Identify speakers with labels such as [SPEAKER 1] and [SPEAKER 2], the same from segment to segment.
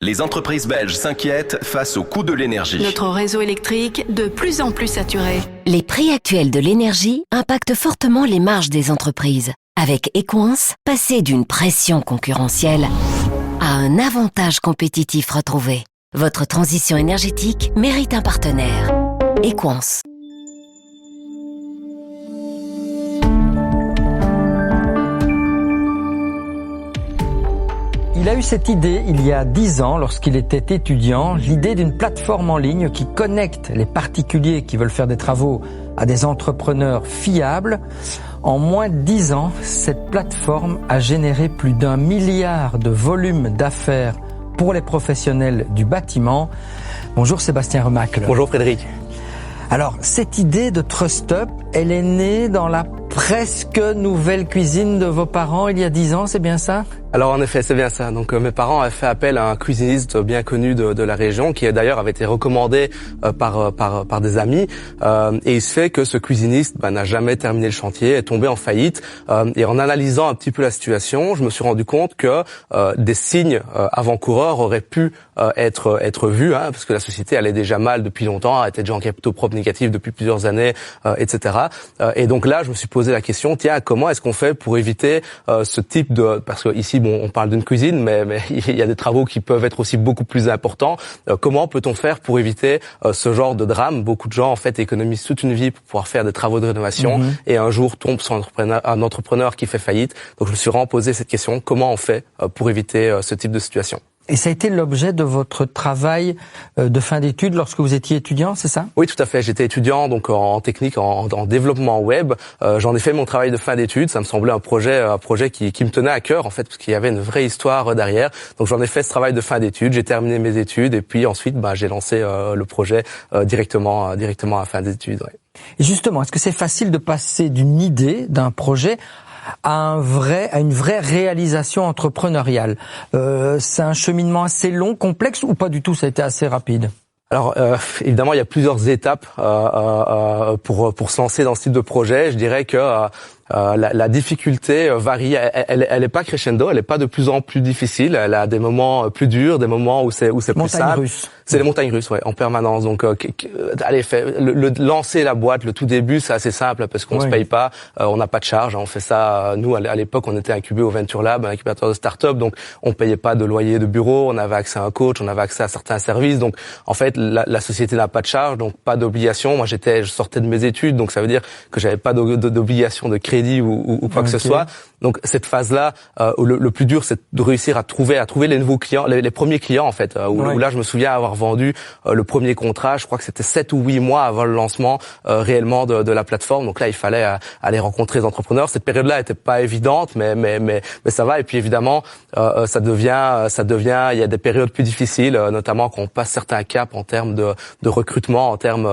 [SPEAKER 1] Les entreprises belges s'inquiètent face au coût de l'énergie.
[SPEAKER 2] Notre réseau électrique de plus en plus saturé.
[SPEAKER 3] Les prix actuels de l'énergie impactent fortement les marges des entreprises. Avec Equans, passer d'une pression concurrentielle à un avantage compétitif retrouvé. Votre transition énergétique mérite un partenaire. Equans.
[SPEAKER 4] Il a eu cette idée il y a 10 ans lorsqu'il était étudiant, l'idée d'une plateforme en ligne qui connecte les particuliers qui veulent faire des travaux à des entrepreneurs fiables. En moins de 10 ans, cette plateforme a généré plus d'1 milliard de volume d'affaires pour les professionnels du bâtiment. Bonjour Sébastien Remacle.
[SPEAKER 5] Bonjour Frédéric.
[SPEAKER 4] Alors, cette idée de TrustUp, elle est née dans la presque nouvelle cuisine de vos parents il y a 10 ans, c'est bien ça ?
[SPEAKER 5] Alors en effet, c'est bien ça. Donc mes parents avaient fait appel à un cuisiniste bien connu de la région, qui d'ailleurs avait été recommandé par des amis. Et il se fait que ce cuisiniste n'a jamais terminé le chantier, est tombé en faillite. Et en analysant un petit peu la situation, je me suis rendu compte que des signes avant-coureurs auraient pu être vus, parce que la société allait déjà mal depuis longtemps, était déjà en capitaux propres négatifs depuis plusieurs années, etc. Et donc là, je me suis posé la question, tiens, comment est-ce qu'on fait pour éviter ce type de... Parce que ici, bon, on parle d'une cuisine, mais il y a des travaux qui peuvent être aussi beaucoup plus importants. Comment peut-on faire pour éviter ce genre de drame ? Beaucoup de gens, en fait, économisent toute une vie pour pouvoir faire des travaux de rénovation et un jour tombent sur un entrepreneur qui fait faillite. Donc, je me suis vraiment posé cette question, comment on fait pour éviter ce type de situation ?
[SPEAKER 4] Et ça a été l'objet de votre travail de fin d'études lorsque vous étiez étudiant, c'est ça ?
[SPEAKER 5] Oui, tout à fait. J'étais étudiant donc en technique, en développement web. J'en ai fait mon travail de fin d'études. Ça me semblait un projet qui me tenait à cœur en fait, parce qu'il y avait une vraie histoire derrière. Donc j'en ai fait ce travail de fin d'études. J'ai terminé mes études et puis ensuite, j'ai lancé le projet directement à la fin des études. Ouais.
[SPEAKER 4] Et justement, est-ce que c'est facile de passer d'une idée, d'un projet à une vraie réalisation entrepreneuriale? C'est un cheminement assez long, complexe ou pas du tout? Ça a été assez rapide?
[SPEAKER 5] Alors évidemment, il y a plusieurs étapes pour se lancer dans ce type de projet. Je dirais que la difficulté varie. Elle est pas crescendo, elle est pas de plus en plus difficile. Elle a des moments plus durs, des moments où c'est plus simple. C'est les montagnes russes, ouais, en permanence. Donc, allez, lancer la boîte, le tout début, c'est assez simple parce qu'on se paye pas, on n'a pas de charge. On fait ça. Nous, à l'époque, on était incubé au Venture Lab, un incubateur de start-up, donc on payait pas de loyer de bureau, on avait accès à un coach, on avait accès à certains services. Donc, en fait, la société n'a pas de charge, donc pas d'obligation. Moi, je sortais de mes études, donc ça veut dire que j'avais pas d'obligation de crédit ou quoi que ce soit. Donc cette phase-là, le plus dur, c'est de réussir à trouver les nouveaux clients, les premiers clients en fait. Où là, je me souviens avoir vendu le premier contrat. Je crois que c'était 7 ou 8 mois avant le lancement réellement de la plateforme. Donc là, il fallait aller rencontrer les entrepreneurs. Cette période-là était pas évidente, mais ça va. Et puis évidemment, ça devient. Il y a des périodes plus difficiles, notamment quand on passe certains caps en termes de recrutement, en termes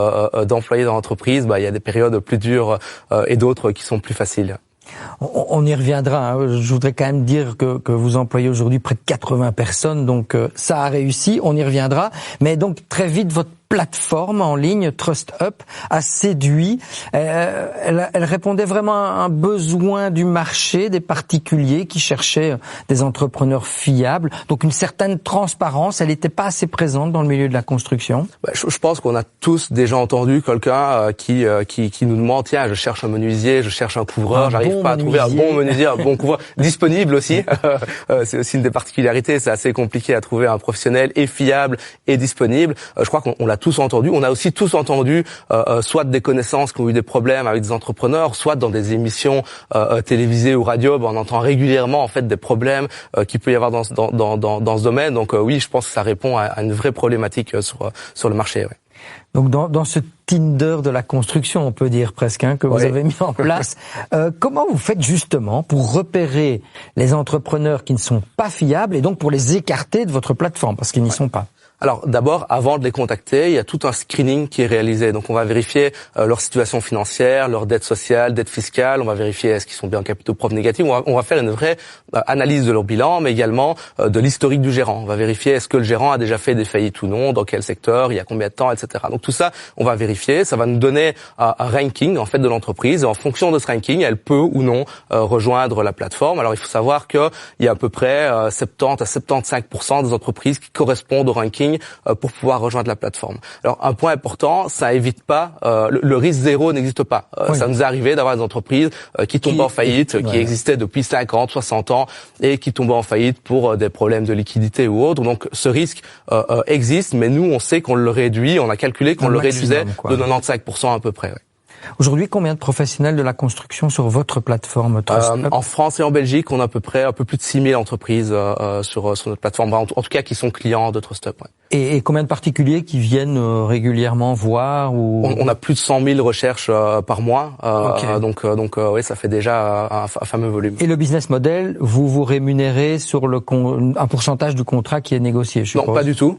[SPEAKER 5] d'employés dans l'entreprise. Il y a des périodes plus dures et d'autres qui sont plus faciles.
[SPEAKER 4] On y reviendra. Je voudrais quand même dire que vous employez aujourd'hui près de 80 personnes, donc ça a réussi. On y reviendra. Mais donc très vite, votre plateforme en ligne, TrustUp, a séduit. Elle répondait vraiment à un besoin du marché, des particuliers qui cherchaient des entrepreneurs fiables. Donc une certaine transparence, elle n'était pas assez présente dans le milieu de la construction.
[SPEAKER 5] Je pense qu'on a tous déjà entendu quelqu'un qui nous demande, tiens, je cherche un menuisier, je cherche un couvreur, j'arrive pas à trouver un bon menuisier, un bon couvreur, disponible aussi. C'est aussi une des particularités, c'est assez compliqué à trouver un professionnel et fiable et disponible. Je crois qu'on l'a tous entendu. On a aussi tous entendu soit des connaissances qui ont eu des problèmes avec des entrepreneurs, soit dans des émissions télévisées ou radio, on entend régulièrement en fait des problèmes qu'il peut y avoir dans ce domaine. Donc oui, je pense que ça répond à une vraie problématique sur le marché. Ouais.
[SPEAKER 4] Donc dans ce Tinder de la construction, on peut dire presque, que vous avez mis en place. Comment vous faites justement pour repérer les entrepreneurs qui ne sont pas fiables et donc pour les écarter de votre plateforme parce qu'ils n'y sont pas?
[SPEAKER 5] Alors d'abord, avant de les contacter, il y a tout un screening qui est réalisé. Donc on va vérifier leur situation financière, leur dette sociale, dette fiscale. On va vérifier est-ce qu'ils sont bien en capitaux propres négatifs. On va faire une vraie analyse de leur bilan, mais également de l'historique du gérant. On va vérifier est-ce que le gérant a déjà fait des faillites ou non, dans quel secteur, il y a combien de temps, etc. Donc tout ça, on va vérifier. Ça va nous donner un ranking en fait de l'entreprise. Et en fonction de ce ranking, elle peut ou non rejoindre la plateforme. Alors il faut savoir qu'il y a à peu près 70 à 75% des entreprises qui correspondent au ranking pour pouvoir rejoindre la plateforme. Alors un point important, ça évite pas le risque zéro n'existe pas.
[SPEAKER 4] Oui.
[SPEAKER 5] Ça nous est arrivé d'avoir des entreprises qui tombent en faillite, qui existaient depuis 50, 60 ans et qui tombent en faillite pour des problèmes de liquidité ou autre. Donc ce risque existe, mais nous on sait qu'on le réduit, on a calculé qu'on le réduisait de 95% à peu près. Ouais.
[SPEAKER 4] Aujourd'hui, combien de professionnels de la construction sur votre plateforme TrustUp?
[SPEAKER 5] En France et en Belgique, on a à peu près un peu plus de 6000 entreprises sur notre plateforme, en tout cas qui sont clients de TrustUp. Ouais.
[SPEAKER 4] Et combien de particuliers qui viennent régulièrement voir ou...
[SPEAKER 5] On a plus de 100 000 recherches par mois, okay. Donc oui, ça fait déjà un fameux volume.
[SPEAKER 4] Et le business model, vous rémunérez sur un pourcentage du contrat qui est négocié, je suppose?
[SPEAKER 5] Non, pas du tout.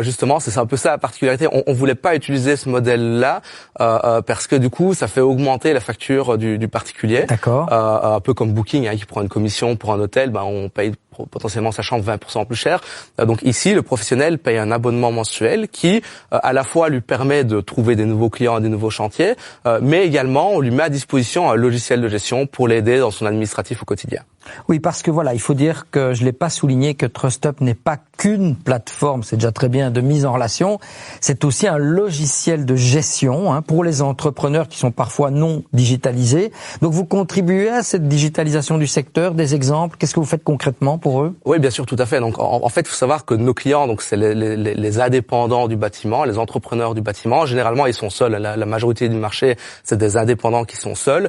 [SPEAKER 5] Justement, c'est un peu ça la particularité. On voulait pas utiliser ce modèle-là parce que du coup, ça fait augmenter la facture du particulier.
[SPEAKER 4] D'accord.
[SPEAKER 5] Un peu comme Booking, qui prend une commission pour un hôtel, on paye potentiellement sa chambre 20% plus cher. Donc ici, le professionnel paye un abonnement mensuel qui, à la fois, lui permet de trouver des nouveaux clients et des nouveaux chantiers, mais également, on lui met à disposition un logiciel de gestion pour l'aider dans son administratif au quotidien.
[SPEAKER 4] Oui, parce que voilà, il faut dire que je l'ai pas souligné que TrustUp n'est pas qu'une plateforme, c'est déjà très bien, de mise en relation. C'est aussi un logiciel de gestion pour les entrepreneurs qui sont parfois non digitalisés. Donc vous contribuez à cette digitalisation du secteur, des exemples. Qu'est-ce que vous faites concrètement pour eux?
[SPEAKER 5] Oui, bien sûr, tout à fait. Donc en fait, il faut savoir que nos clients, donc c'est les indépendants du bâtiment, les entrepreneurs du bâtiment. Généralement, ils sont seuls. La majorité du marché, c'est des indépendants qui sont seuls.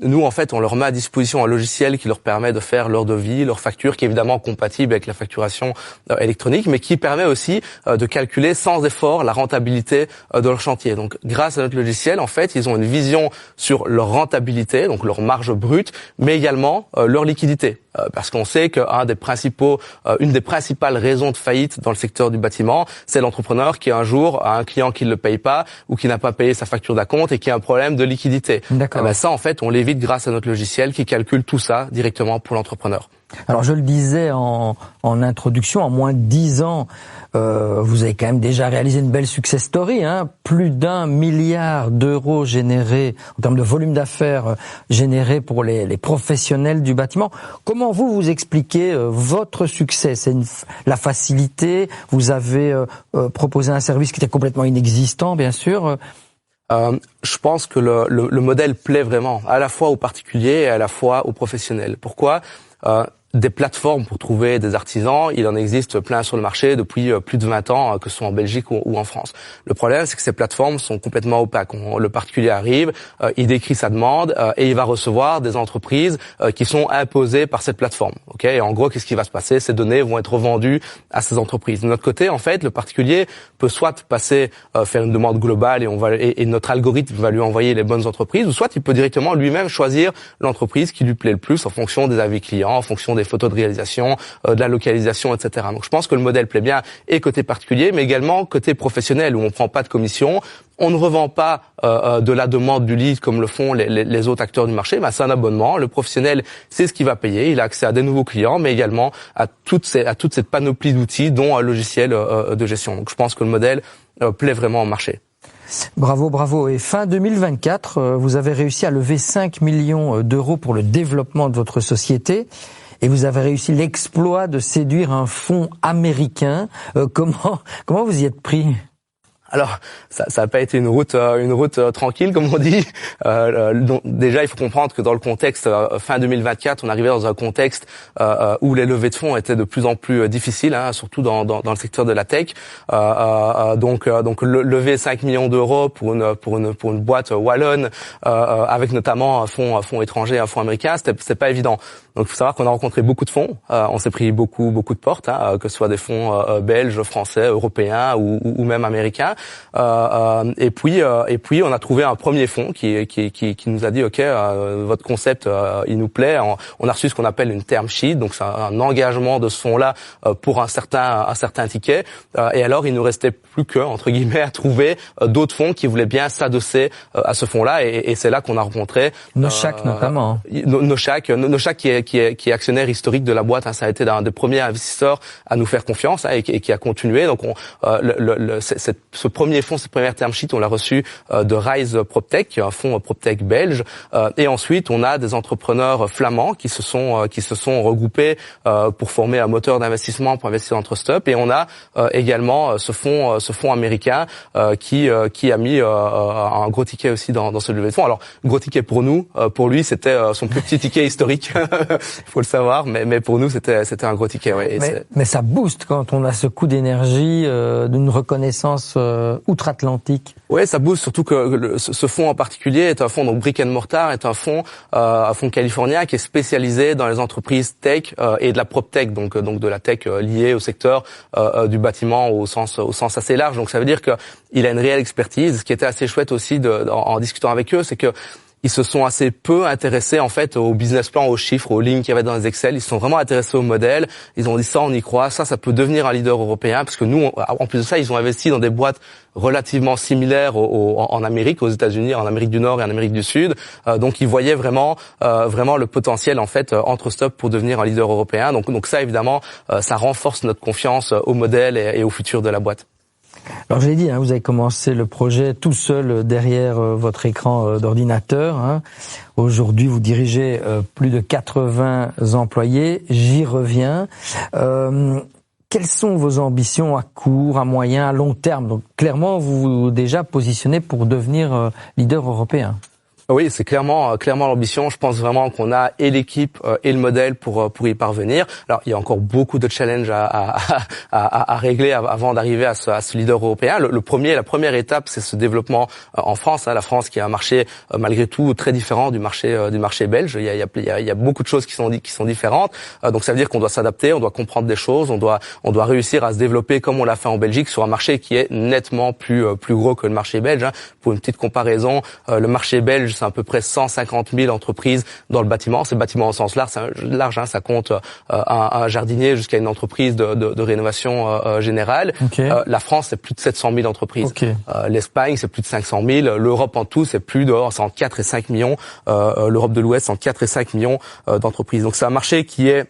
[SPEAKER 5] Nous, en fait, on leur met à disposition un logiciel qui leur permet de faire leur devis, leur facture, qui est évidemment compatible avec la facturation électronique, mais qui permet aussi de calculer sans effort la rentabilité de leur chantier. Donc, grâce à notre logiciel, en fait, ils ont une vision sur leur rentabilité, donc leur marge brute, mais également leur liquidité. Parce qu'on sait qu'une des principales raisons de faillite dans le secteur du bâtiment, c'est l'entrepreneur qui un jour a un client qui ne le paye pas ou qui n'a pas payé sa facture d'acompte et qui a un problème de liquidité.
[SPEAKER 4] D'accord.
[SPEAKER 5] Ça, en fait, on l'évite grâce à notre logiciel qui calcule tout ça directement pour l'entrepreneur.
[SPEAKER 4] Alors je le disais en introduction, en moins de 10 ans, vous avez quand même déjà réalisé une belle success story, plus d'1 milliard d'euros générés en termes de volume d'affaires générés pour les professionnels du bâtiment. Comment vous expliquez votre succès? C'est la facilité? Vous avez proposé un service qui était complètement inexistant, bien sûr.
[SPEAKER 5] Je pense que le modèle plaît vraiment, à la fois aux particuliers et à la fois aux professionnels. Pourquoi? Des plateformes pour trouver des artisans, il en existe plein sur le marché depuis plus de 20 ans, que ce soit en Belgique ou en France. Le problème, c'est que ces plateformes sont complètement opaques. Le particulier arrive, il décrit sa demande et il va recevoir des entreprises qui sont imposées par cette plateforme. Okay, et en gros, qu'est-ce qui va se passer? Ces données vont être revendues à ces entreprises. De notre côté, en fait, le particulier peut soit passer faire une demande globale et notre algorithme va lui envoyer les bonnes entreprises, ou soit il peut directement lui-même choisir l'entreprise qui lui plaît le plus en fonction des avis clients, en fonction des photos de réalisation, de la localisation, etc. Donc je pense que le modèle plaît bien et côté particulier, mais également côté professionnel où on prend pas de commission, on ne revend pas de la demande du lead comme le font les autres acteurs du marché, c'est un abonnement. Le professionnel, c'est ce qu'il va payer, il a accès à des nouveaux clients, mais également à toute cette panoplie d'outils, dont un logiciel de gestion. Donc je pense que le modèle plaît vraiment au marché.
[SPEAKER 4] Bravo. Et fin 2024, vous avez réussi à lever 5 millions d'euros pour le développement de votre société. Et vous avez réussi l'exploit de séduire un fonds américain. Comment vous y êtes pris?
[SPEAKER 5] Alors, ça n'a pas été une route tranquille, comme on dit. Donc, déjà, il faut comprendre que dans le contexte fin 2024, on arrivait dans un contexte où les levées de fonds étaient de plus en plus difficiles, surtout dans le secteur de la tech. Donc lever 5 millions d'euros pour une boîte wallonne, avec notamment un fonds étranger, un fonds américain, c'est pas évident. Donc, il faut savoir qu'on a rencontré beaucoup de fonds. On s'est pris beaucoup de portes, que ce soit des fonds belges, français, européens ou même américains. Et puis on a trouvé un premier fonds qui nous a dit OK, votre concept il nous plaît. On a reçu ce qu'on appelle une term sheet, donc c'est un engagement de ce fonds-là pour un certain ticket. Et alors il nous restait plus que entre guillemets à trouver d'autres fonds qui voulaient bien s'adosser à ce fonds-là. Et c'est là qu'on a rencontré
[SPEAKER 4] Noshaq notamment.
[SPEAKER 5] Noshaq qui est actionnaire historique de la boîte. Ça a été un des premiers investisseurs à nous faire confiance et qui a continué. Donc ce premier fonds, cette première term sheet, on l'a reçu de Rise PropTech, qui est un fonds PropTech belge. Et ensuite, on a des entrepreneurs flamands qui se sont regroupés pour former un moteur d'investissement pour investir dans TrustUp. Et on a également ce fonds américain qui a mis un gros ticket aussi dans ce levée de fonds. Alors gros ticket pour nous, pour lui c'était son plus petit ticket historique, il faut le savoir, mais pour nous c'était un gros ticket. Ouais.
[SPEAKER 4] Mais ça booste quand on a ce coup d'énergie d'une reconnaissance outre-Atlantique.
[SPEAKER 5] Oui, ça booste, surtout que ce fonds en particulier est un fonds, donc Brick and Mortar est un fonds californien qui est spécialisé dans les entreprises tech et de la PropTech, donc de la tech liée au secteur du bâtiment au sens assez large. Donc ça veut dire que il a une réelle expertise. Ce qui était assez chouette aussi en discutant avec eux, c'est que ils se sont assez peu intéressés en fait au business plan, aux chiffres, aux lignes qu'il y avait dans les Excel. Ils se sont vraiment intéressés au modèle. Ils ont dit ça, on y croit, ça peut devenir un leader européen, parce que nous, en plus de ça, ils ont investi dans des boîtes relativement similaires en Amérique, aux États-Unis, en Amérique du Nord et en Amérique du Sud. Donc ils voyaient vraiment le potentiel en fait entre TrustUp pour devenir un leader européen. Donc ça évidemment, ça renforce notre confiance au modèle et au futur de la boîte.
[SPEAKER 4] Alors je l'ai dit, vous avez commencé le projet tout seul derrière votre écran d'ordinateur. Aujourd'hui, vous dirigez plus de 80 employés. J'y reviens. Quelles sont vos ambitions à court, à moyen, à long terme? Donc clairement, vous vous déjà positionnez pour devenir leader européen.
[SPEAKER 5] Oui, c'est clairement l'ambition. Je pense vraiment qu'on a et l'équipe et le modèle pour y parvenir. Alors, il y a encore beaucoup de challenges à régler avant d'arriver à ce leader européen. La première étape, c'est ce développement en France. La France qui a un marché malgré tout très différent du marché belge. Il y a beaucoup de choses qui sont différentes. Donc ça veut dire qu'on doit s'adapter, on doit comprendre des choses, on doit réussir à se développer comme on l'a fait en Belgique sur un marché qui est nettement plus gros que le marché belge. Pour une petite comparaison, le marché belge, c'est à peu près 150 000 entreprises dans le bâtiment. C'est le bâtiment au sens large, ça compte un jardinier jusqu'à une entreprise de rénovation générale.
[SPEAKER 4] Okay.
[SPEAKER 5] La France, c'est plus de 700 000 entreprises.
[SPEAKER 4] Okay.
[SPEAKER 5] L'Espagne, c'est plus de 500 000. L'Europe en tout, c'est entre 4 et 5 millions. L'Europe de l'Ouest, entre 4 et 5 millions d'entreprises. Donc c'est un marché qui est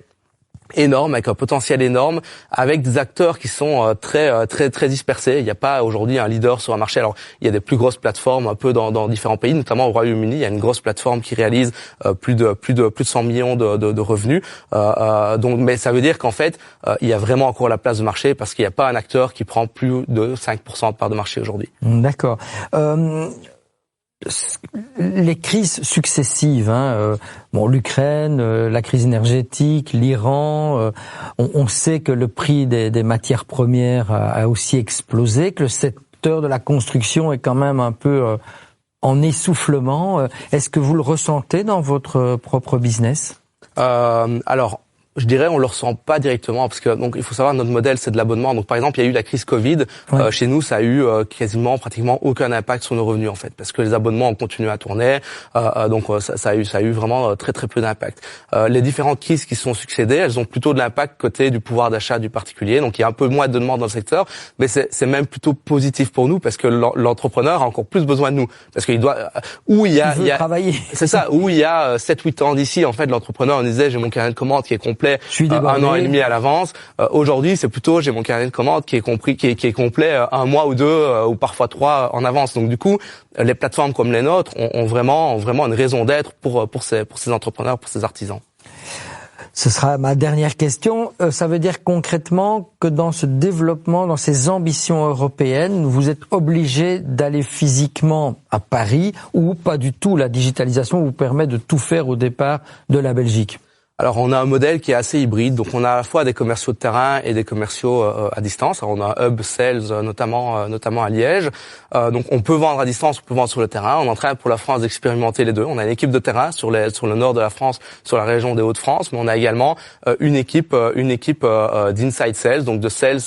[SPEAKER 5] énorme, avec un potentiel énorme, avec des acteurs qui sont très dispersés. Il n'y a pas aujourd'hui un leader sur un marché. Alors il y a des plus grosses plateformes un peu dans différents pays, notamment au Royaume-Uni. Il y a une grosse plateforme qui réalise plus de 100 millions de revenus. Mais ça veut dire qu'en fait il y a vraiment encore la place de marché, parce qu'il n'y a pas un acteur qui prend plus de 5% de part de marché aujourd'hui.
[SPEAKER 4] D'accord. Les crises successives, l'Ukraine, la crise énergétique, l'Iran, on sait que le prix des matières premières a aussi explosé, que le secteur de la construction est quand même un peu en essoufflement. Est-ce que vous le ressentez dans votre propre business?
[SPEAKER 5] Alors, je dirais, on le ressent pas directement, parce que donc il faut savoir, notre modèle c'est de l'abonnement. Donc par exemple, il y a eu la crise Covid. Ouais. Chez nous, ça a eu pratiquement aucun impact sur nos revenus en fait, parce que les abonnements ont continué à tourner. Donc ça a eu vraiment très peu d'impact. Les différentes crises qui se sont succédées, elles ont plutôt de l'impact côté du pouvoir d'achat du particulier. Donc il y a un peu moins de demande dans le secteur, mais c'est même plutôt positif pour nous, parce que l'entrepreneur a encore plus besoin de nous, parce qu'il doit
[SPEAKER 4] travailler.
[SPEAKER 5] C'est ça, où il y a 7-8 ans d'ici, en fait, l'entrepreneur disait j'ai mon carnet de commande qui est complet un an et demi à l'avance. Aujourd'hui, c'est plutôt j'ai mon carnet de commande qui est complet un mois ou deux ou parfois 3 en avance. Donc du coup, les plateformes comme les nôtres ont vraiment une raison d'être pour ces entrepreneurs, pour ces artisans.
[SPEAKER 4] Ce sera ma dernière question. Ça veut dire concrètement que dans ce développement, dans ces ambitions européennes, vous êtes obligé d'aller physiquement à Paris, ou pas du tout? La digitalisation vous permet de tout faire au départ de la Belgique?
[SPEAKER 5] Alors on a un modèle qui est assez hybride, donc on a à la fois des commerciaux de terrain et des commerciaux à distance. Alors on a un hub sales notamment à Liège. Donc on peut vendre à distance, on peut vendre sur le terrain. On est en train pour la France d'expérimenter les deux. On a une équipe de terrain sur le nord de la France, sur la région des Hauts-de-France, mais on a également une équipe d'inside sales, donc de sales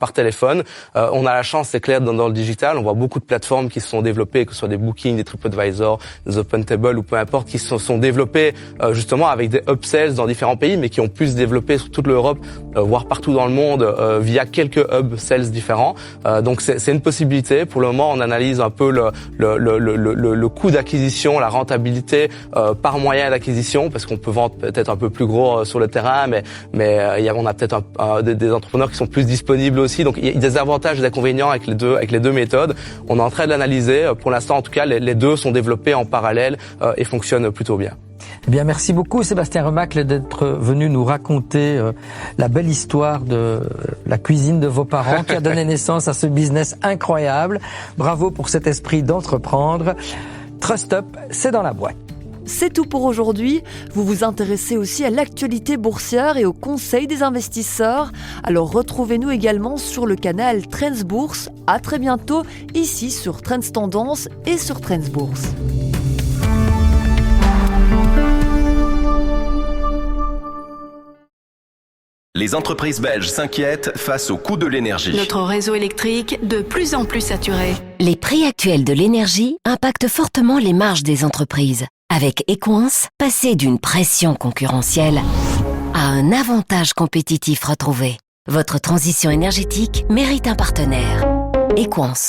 [SPEAKER 5] par téléphone. On a la chance, c'est clair, dans le digital, on voit beaucoup de plateformes qui se sont développées, que ce soit des Booking, des TripAdvisor, des OpenTable ou peu importe, qui se sont développées justement avec des upsells sales dans différents pays, mais qui ont pu se développer sur toute l'Europe, voire partout dans le monde, via quelques hubs sales différents. Donc c'est une possibilité. Pour le moment, on analyse un peu le coût d'acquisition, la rentabilité par moyen d'acquisition, parce qu'on peut vendre peut-être un peu plus gros sur le terrain, mais on a peut-être des entrepreneurs qui sont plus disponibles aussi. Donc il y a des avantages et des inconvénients avec les deux méthodes. On est en train de l'analyser. Pour l'instant, en tout cas, les deux sont développés en parallèle et fonctionnent plutôt bien.
[SPEAKER 4] Eh bien, merci beaucoup Sébastien Remacle d'être venu nous raconter la belle histoire de la cuisine de vos parents qui a donné naissance à ce business incroyable. Bravo pour cet esprit d'entreprendre. Trust Up, c'est dans la boîte.
[SPEAKER 6] C'est tout pour aujourd'hui. Vous vous intéressez aussi à l'actualité boursière et aux conseils des investisseurs. Alors retrouvez-nous également sur le canal Trends Bourse. À très bientôt, ici sur Trends Tendance et sur Trends Bourse.
[SPEAKER 1] Les entreprises belges s'inquiètent face au coût de l'énergie.
[SPEAKER 2] Notre réseau électrique de plus en plus saturé.
[SPEAKER 3] Les prix actuels de l'énergie impactent fortement les marges des entreprises. Avec Equance, passez d'une pression concurrentielle à un avantage compétitif retrouvé. Votre transition énergétique mérite un partenaire. Equance.